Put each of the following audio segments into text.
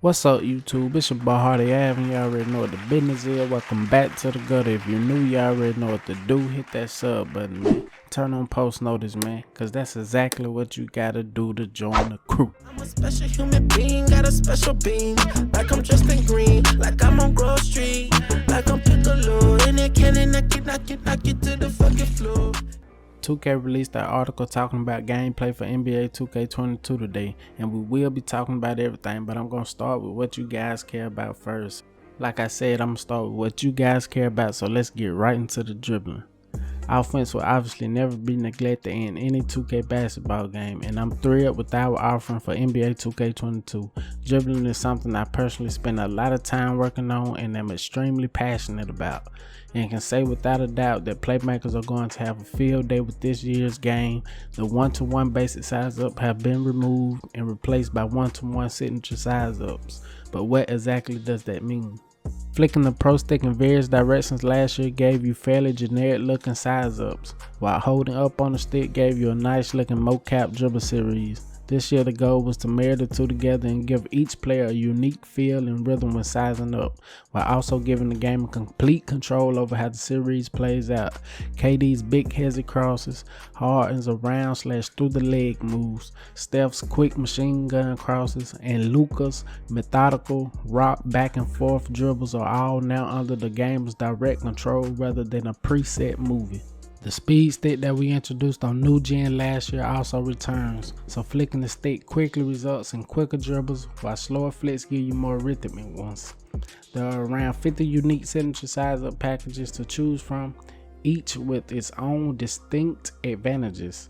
What's up, YouTube? It's your boy Hardy Ave, and you already know what the business is. Welcome back to the gutter. If you're new, you already know what to do. Hit that sub button, man. Turn on post notice, man, because that's exactly what you gotta do to join the crew. I'm a special human being, got a special being. Like I'm dressed in green, like I'm on Grove Street. Like I'm Piccolo, in a cannon, knock it to the fucking floor. 2K released an article talking about gameplay for NBA 2K22 today, and we will be talking about everything, but I'm going to start with what you guys care about first. Like I said, I'm going to start with what you guys care about, so let's get right into the dribbling. Offense will obviously never be neglected in any 2K basketball game, and I'm thrilled with our offering for NBA 2K22. Dribbling is something I personally spend a lot of time working on and am extremely passionate about, and can say without a doubt that playmakers are going to have a field day with this year's game. The 1-to-1 basic size up have been removed and replaced by 1-to-1 signature size ups, but what exactly does that mean? Flicking the pro stick in various directions last year gave you fairly generic looking size ups, while holding up on the stick gave you a nice looking mocap dribble series. This year the goal was to marry the two together and give each player a unique feel and rhythm when sizing up, while also giving the game a complete control over how the series plays out. KD's big hezzy crosses, Harden's around / through the leg moves, Steph's quick machine gun crosses, and Luka's methodical rock back and forth dribbles are all now under the game's direct control rather than a preset movie. The speed stick that we introduced on New Gen last year also returns, so flicking the stick quickly results in quicker dribbles, while slower flicks give you more rhythmic ones. There are around 50 unique signature size up packages to choose from, each with its own distinct advantages.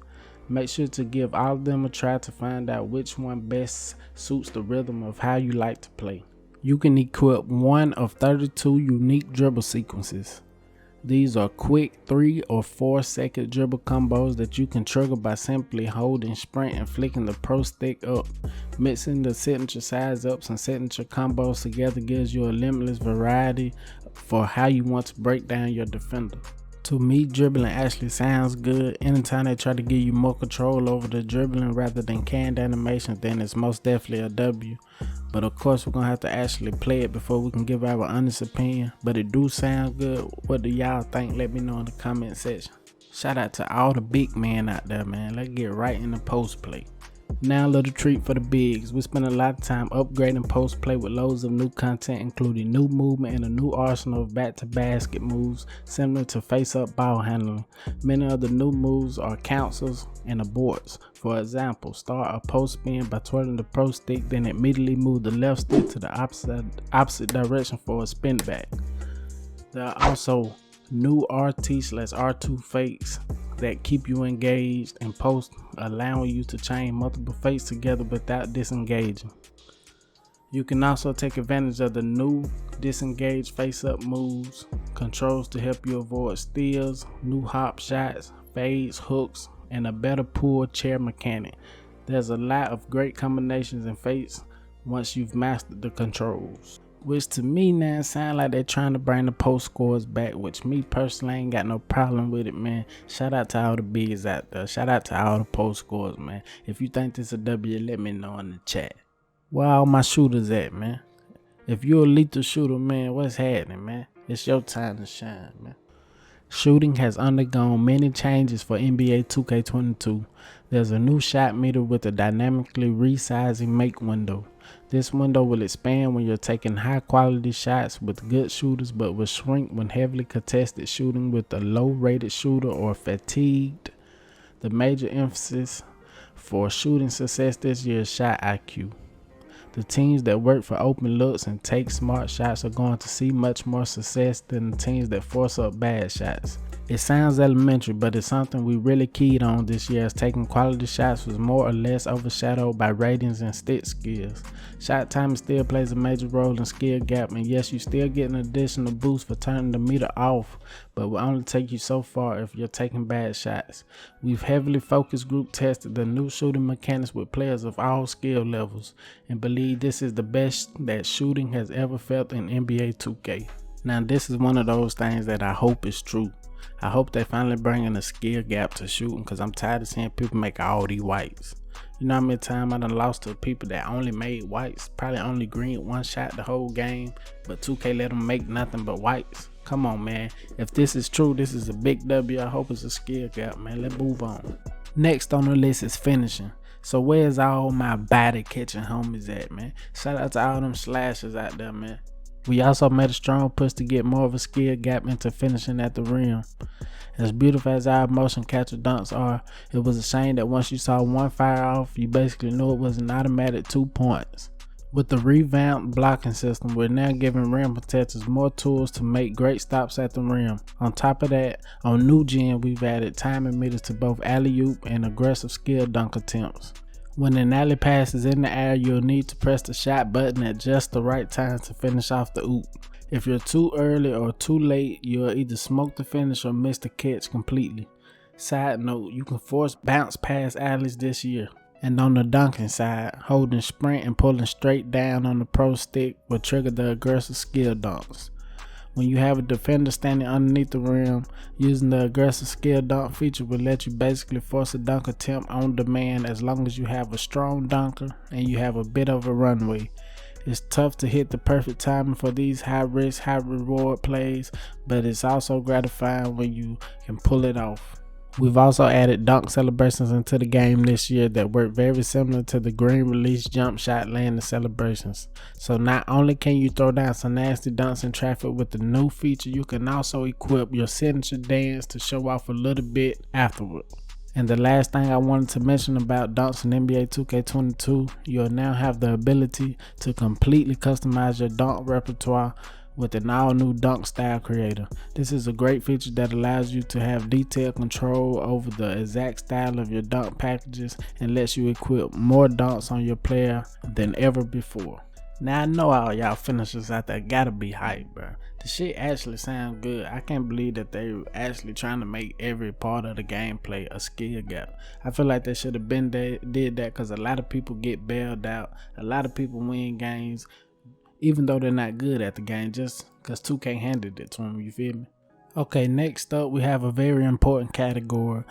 Make sure to give all of them a try to find out which one best suits the rhythm of how you like to play. You can equip one of 32 unique dribble sequences. These are quick 3 or 4 second dribble combos that you can trigger by simply holding sprint and flicking the pro stick up. Mixing the signature size ups and signature combos together gives you a limitless variety for how you want to break down your defender. To me, dribbling actually sounds good. Anytime they try to give you more control over the dribbling rather than canned animations, then it's most definitely a W. But of course, we're going to have to actually play it before we can give our honest opinion. But it do sound good. What do y'all think? Let me know in the comment section. Shout out to all the big men out there, man. Let's get right in the post play. Now a little treat for the bigs. We spend a lot of time upgrading post play with loads of new content, including new movement and a new arsenal of back to basket moves similar to face up ball handling. Many of the new moves are counsels and aborts. For example, start a post spin by twirling the pro stick, then immediately move the left stick to the opposite direction for a spin back. There are also new RT/R2 fakes that keep you engaged in post, allowing you to chain multiple fakes together without disengaging. You can also take advantage of the new disengage face-up moves, controls to help you avoid steals, new hop shots, fades, hooks, and a better pull chair mechanic. There's a lot of great combinations and fakes once you've mastered the controls. Which to me now sound like they're trying to bring the post scores back, which me personally ain't got no problem with it, man. Shout out to all the bigs out there. Shout out to all the post scores, man. If you think this is a W, let me know in the chat. Where all my shooters at, man? If you're a lethal shooter, man, what's happening, man? It's your time to shine, man. Shooting has undergone many changes for NBA 2K22. There's a new shot meter with a dynamically resizing make window. This window will expand when you're taking high quality shots with good shooters, but will shrink when heavily contested shooting with a low rated shooter or fatigued. The major emphasis for shooting success this year is shot IQ. The teams that work for open looks and take smart shots are going to see much more success than the teams that force up bad shots. It sounds elementary, but it's something we really keyed on this year, as taking quality shots was more or less overshadowed by ratings and stick skills. Shot timing still plays a major role in skill gap, and yes, you still get an additional boost for turning the meter off, but will only take you so far if you're taking bad shots. We've heavily focused group tested the new shooting mechanics with players of all skill levels, and believe this is the best that shooting has ever felt in NBA 2K. Now this is one of those things that I hope is true. I hope they finally bring in a skill gap to shooting, because I'm tired of seeing people make all these whites. You know how many times I done lost to people that only made whites, probably only green one shot the whole game, but 2K let them make nothing but whites. Come on, man. If this is true, this is a big W. I hope it's a skill gap, man. Let's move on. Next on the list is finishing. So where's all my body catching homies at, man? Shout out to all them slashers out there, man. We also made a strong push to get more of a skill gap into finishing at the rim. As beautiful as our motion capture dunks are, it was a shame that once you saw one fire off, you basically knew it was an automatic 2 points. With the revamped blocking system, we're now giving rim protectors more tools to make great stops at the rim. On top of that, on new gen, we've added timing meters to both alley-oop and aggressive skill dunk attempts. When an alley pass is in the air, you'll need to press the shot button at just the right time to finish off the oop. If you're too early or too late, you'll either smoke the finish or miss the catch completely. Side note, you can force bounce pass alleys this year. And on the dunking side, holding sprint and pulling straight down on the pro stick will trigger the aggressive skill dunks. When you have a defender standing underneath the rim, using the aggressive skill dunk feature will let you basically force a dunk attempt on demand as long as you have a strong dunker and you have a bit of a runway. It's tough to hit the perfect timing for these high risk, high reward plays, but it's also gratifying when you can pull it off. We've also added dunk celebrations into the game this year that work very similar to the green release jump shot landing celebrations. So not only can you throw down some nasty dunks in traffic with the new feature, you can also equip your signature dance to show off a little bit afterward. And the last thing I wanted to mention about dunks in NBA 2K22, you'll now have the ability to completely customize your dunk repertoire with an all-new dunk style creator. This is a great feature that allows you to have detailed control over the exact style of your dunk packages and lets you equip more dunks on your player than ever before. Now I know all y'all finishers out there gotta be hyped, bro. The shit actually sounds good. I can't believe that they were actually trying to make every part of the gameplay a skill gap. I feel like they should have been did that because a lot of people get bailed out. A lot of people win games even though they're not good at the game, just because 2K handed it to them, you feel me? Okay, next up we have a very important category: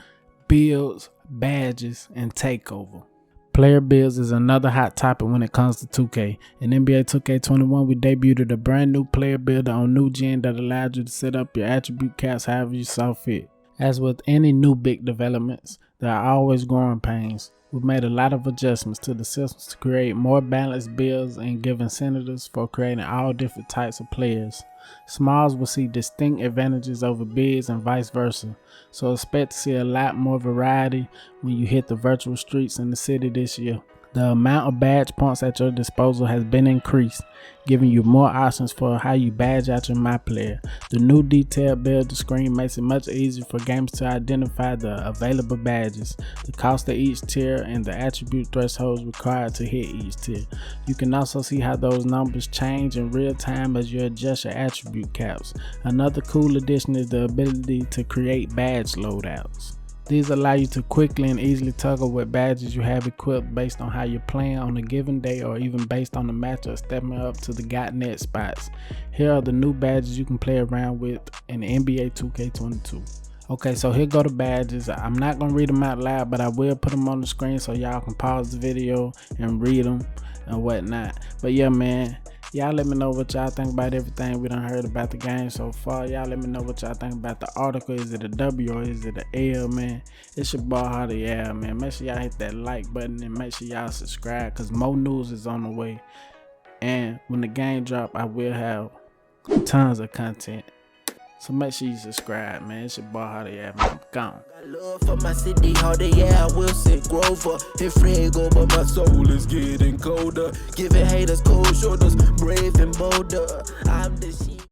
builds, badges, and takeover. Player builds is another hot topic when it comes to 2K. In NBA 2K21, we debuted a brand new player builder on new gen that allowed you to set up your attribute caps however you saw fit. As with any new big developments, there are always growing pains. We've made a lot of adjustments to the systems to create more balanced builds and give incentives for creating all different types of players. Smalls will see distinct advantages over bigs and vice versa, so expect to see a lot more variety when you hit the virtual streets in the city this year. The amount of badge points at your disposal has been increased, giving you more options for how you badge out your Myplayer. The new detailed builder screen makes it much easier for gamers to identify the available badges, the cost of each tier, and the attribute thresholds required to hit each tier. You can also see how those numbers change in real time as you adjust your attribute caps. Another cool addition is the ability to create badge loadouts. These allow you to quickly and easily toggle what badges you have equipped based on how you're playing on a given day, or even based on the matchup stepping up to the .net spots. Here are the new badges you can play around with in NBA 2K22. Okay, so here go the badges. I'm not going to read them out loud, but I will put them on the screen so y'all can pause the video and read them and whatnot. But yeah, man, y'all let me know what y'all think about everything we done heard about the game so far. Y'all let me know what y'all think about the article. Is it a W or is it a L, man? It's your boy Hardy, yeah, man. Make sure y'all hit that like button and make sure y'all subscribe, because more news is on the way. And when the game drop, I will have tons of content. So make sure you subscribe, man. It's your boy Hardy, yeah, man. I'm gone. Got love for my city, harder, yeah, I will say Grover. Hit Frigo, but my soul is getting colder. Giving haters cold shoulders, brave and bolder. I'm the shit.